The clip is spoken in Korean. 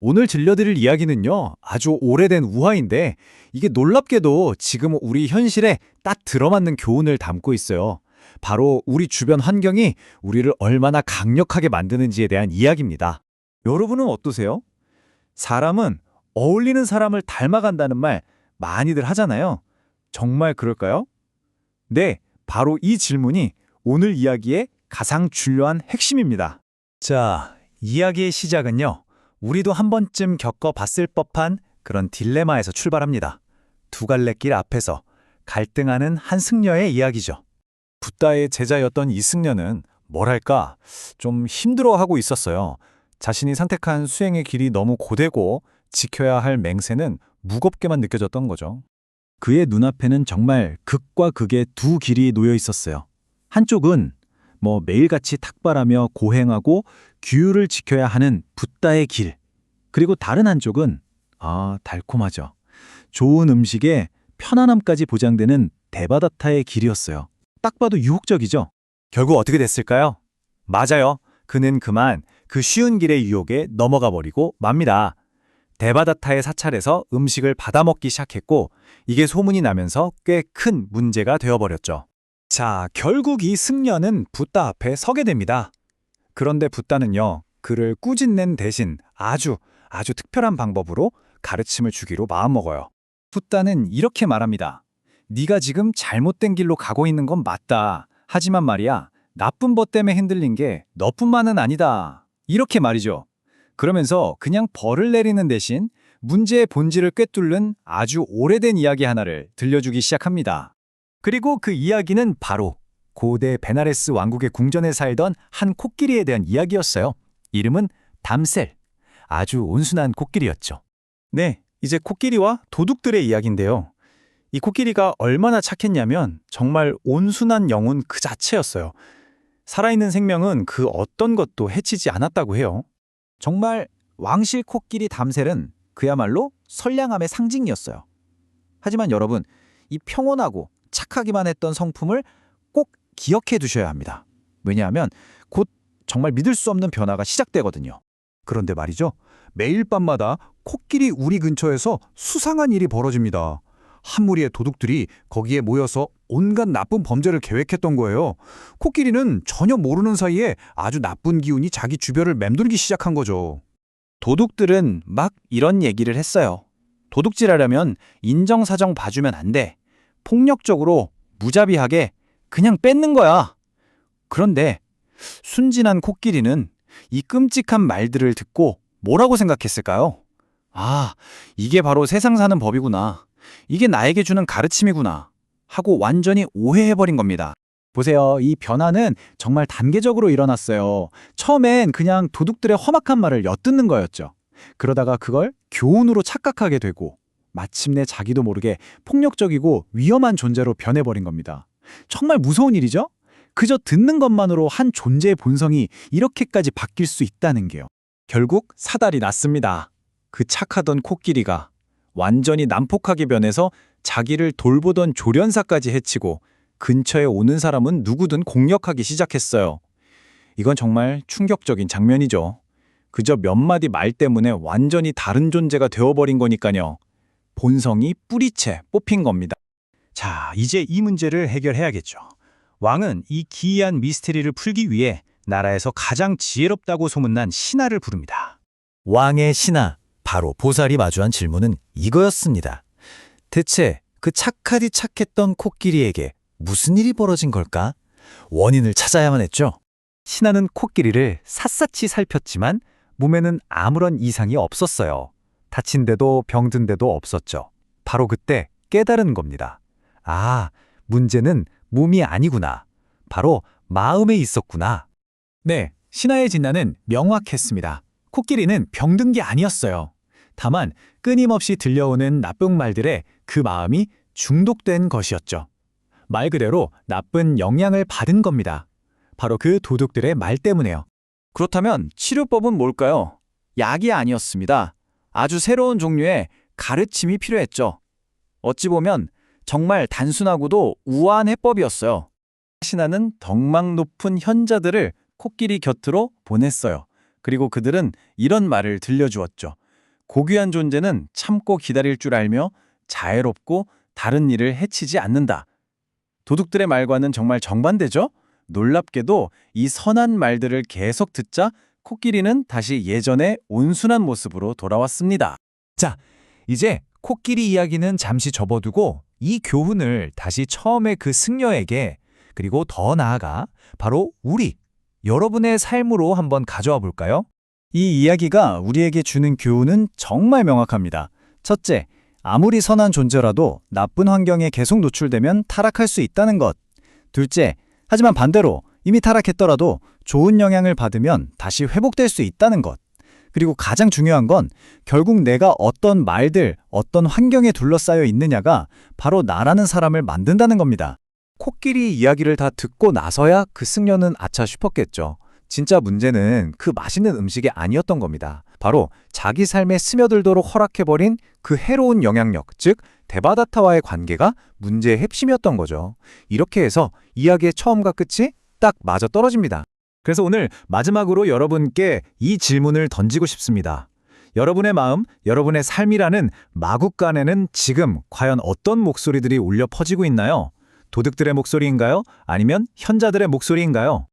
오늘 들려드릴 이야기는요, 아주 오래된 우화인데, 이게 놀랍게도 지금 우리 현실에 딱 들어맞는 교훈을 담고 있어요. 바로 우리 주변 환경이 우리를 얼마나 강력하게 만드는지에 대한 이야기입니다. 여러분은 어떠세요? 사람은 어울리는 사람을 닮아간다는 말 많이들 하잖아요. 정말 그럴까요? 네, 바로 이 질문이 오늘 이야기의 가장 중요한 핵심입니다. 자, 이야기의 시작은요. 우리도 한 번쯤 겪어봤을 법한 그런 딜레마에서 출발합니다. 두 갈래 길 앞에서 갈등하는 한 승려의 이야기죠. 붓다의 제자였던 이 승려는 뭐랄까 좀 힘들어하고 있었어요. 자신이 선택한 수행의 길이 너무 고되고 지켜야 할 맹세는 무겁게만 느껴졌던 거죠. 그의 눈앞에는 정말 극과 극의 두 길이 놓여 있었어요. 한쪽은 매일같이 탁발하며 고행하고 규율을 지켜야 하는 붓다의 길. 그리고 다른 한쪽은 달콤하죠. 좋은 음식에 편안함까지 보장되는 데바다타의 길이었어요. 딱 봐도 유혹적이죠. 결국 어떻게 됐을까요? 맞아요. 그는 그만 그 쉬운 길의 유혹에 넘어가 버리고 맙니다. 데바다타의 사찰에서 음식을 받아먹기 시작했고 이게 소문이 나면서 꽤 큰 문제가 되어버렸죠. 자, 결국 이 승려는 붓다 앞에 서게 됩니다. 그런데 붓다는요, 그를 꾸짖는 대신 아주 특별한 방법으로 가르침을 주기로 마음먹어요. 붓다는 이렇게 말합니다. 네가 지금 잘못된 길로 가고 있는 건 맞다. 하지만 말이야, 나쁜 법 때문에 흔들린 게 너뿐만은 아니다. 이렇게 말이죠. 그러면서 그냥 벌을 내리는 대신 문제의 본질을 꿰뚫는 아주 오래된 이야기 하나를 들려주기 시작합니다. 그리고 그 이야기는 바로 고대 베나레스 왕국의 궁전에 살던 한 코끼리에 대한 이야기였어요. 이름은 담셀. 아주 온순한 코끼리였죠. 네, 이제 코끼리와 도둑들의 이야기인데요. 이 코끼리가 얼마나 착했냐면 정말 온순한 영혼 그 자체였어요. 살아있는 생명은 그 어떤 것도 해치지 않았다고 해요. 정말 왕실 코끼리 담셀은 그야말로 선량함의 상징이었어요. 하지만 여러분, 이 평온하고 착하기만 했던 성품을 꼭 기억해 두셔야 합니다. 왜냐하면 곧 정말 믿을 수 없는 변화가 시작되거든요. 그런데 말이죠. 매일 밤마다 코끼리 우리 근처에서 수상한 일이 벌어집니다. 한 무리의 도둑들이 거기에 모여서 온갖 나쁜 범죄를 계획했던 거예요. 코끼리는 전혀 모르는 사이에 아주 나쁜 기운이 자기 주변을 맴돌기 시작한 거죠. 도둑들은 막 이런 얘기를 했어요. 도둑질하려면 인정사정 봐주면 안 돼. 폭력적으로 무자비하게 그냥 뺏는 거야. 그런데 순진한 코끼리는 이 끔찍한 말들을 듣고 뭐라고 생각했을까요? 이게 바로 세상 사는 법이구나. 이게 나에게 주는 가르침이구나. 하고 완전히 오해해버린 겁니다. 보세요. 이 변화는 정말 단계적으로 일어났어요. 처음엔 그냥 도둑들의 험악한 말을 엿듣는 거였죠. 그러다가 그걸 교훈으로 착각하게 되고 마침내 자기도 모르게 폭력적이고 위험한 존재로 변해버린 겁니다. 정말 무서운 일이죠? 그저 듣는 것만으로 한 존재의 본성이 이렇게까지 바뀔 수 있다는 게요. 결국 사달이 났습니다. 그 착하던 코끼리가 완전히 난폭하게 변해서 자기를 돌보던 조련사까지 해치고 근처에 오는 사람은 누구든 공격하기 시작했어요. 이건 정말 충격적인 장면이죠. 그저 몇 마디 말 때문에 완전히 다른 존재가 되어버린 거니까요. 본성이 뿌리채 뽑힌 겁니다. 자, 이제 이 문제를 해결해야겠죠. 왕은 이 기이한 미스테리를 풀기 위해 나라에서 가장 지혜롭다고 소문난 신하를 부릅니다. 왕의 신하, 바로 보살이 마주한 질문은 이거였습니다. 대체 그 착하디 착했던 코끼리에게 무슨 일이 벌어진 걸까? 원인을 찾아야만 했죠. 신하는 코끼리를 샅샅이 살폈지만 몸에는 아무런 이상이 없었어요. 다친 데도 병든 데도 없었죠. 바로 그때 깨달은 겁니다. 문제는 몸이 아니구나. 바로 마음에 있었구나. 네, 신하의 진단은 명확했습니다. 코끼리는 병든 게 아니었어요. 다만 끊임없이 들려오는 나쁜 말들에 그 마음이 중독된 것이었죠. 말 그대로 나쁜 영향을 받은 겁니다. 바로 그 도둑들의 말 때문에요. 그렇다면 치료법은 뭘까요? 약이 아니었습니다. 아주 새로운 종류의 가르침이 필요했죠. 어찌 보면 정말 단순하고도 우아한 해법이었어요. 신하는 덕망 높은 현자들을 코끼리 곁으로 보냈어요. 그리고 그들은 이런 말을 들려주었죠. 고귀한 존재는 참고 기다릴 줄 알며 자애롭고 다른 일을 해치지 않는다. 도둑들의 말과는 정말 정반대죠? 놀랍게도 이 선한 말들을 계속 듣자 코끼리는 다시 예전의 온순한 모습으로 돌아왔습니다. 자, 이제 코끼리 이야기는 잠시 접어두고 이 교훈을 다시 처음에 그 승려에게 그리고 더 나아가 바로 여러분의 삶으로 한번 가져와 볼까요? 이 이야기가 우리에게 주는 교훈은 정말 명확합니다. 첫째, 아무리 선한 존재라도 나쁜 환경에 계속 노출되면 타락할 수 있다는 것. 둘째, 하지만 반대로 이미 타락했더라도 좋은 영향을 받으면 다시 회복될 수 있다는 것. 그리고 가장 중요한 건 결국 내가 어떤 말들, 어떤 환경에 둘러싸여 있느냐가 바로 나라는 사람을 만든다는 겁니다. 코끼리 이야기를 다 듣고 나서야 그 승려는 아차 싶었겠죠. 진짜 문제는 그 맛있는 음식이 아니었던 겁니다. 바로 자기 삶에 스며들도록 허락해버린 그 해로운 영향력, 즉 데바다타와의 관계가 문제의 핵심이었던 거죠. 이렇게 해서 이야기의 처음과 끝이 딱 맞아떨어집니다. 그래서 오늘 마지막으로 여러분께 이 질문을 던지고 싶습니다. 여러분의 마음, 여러분의 삶이라는 마국간에는 지금 과연 어떤 목소리들이 울려 퍼지고 있나요? 도둑들의 목소리인가요? 아니면 현자들의 목소리인가요?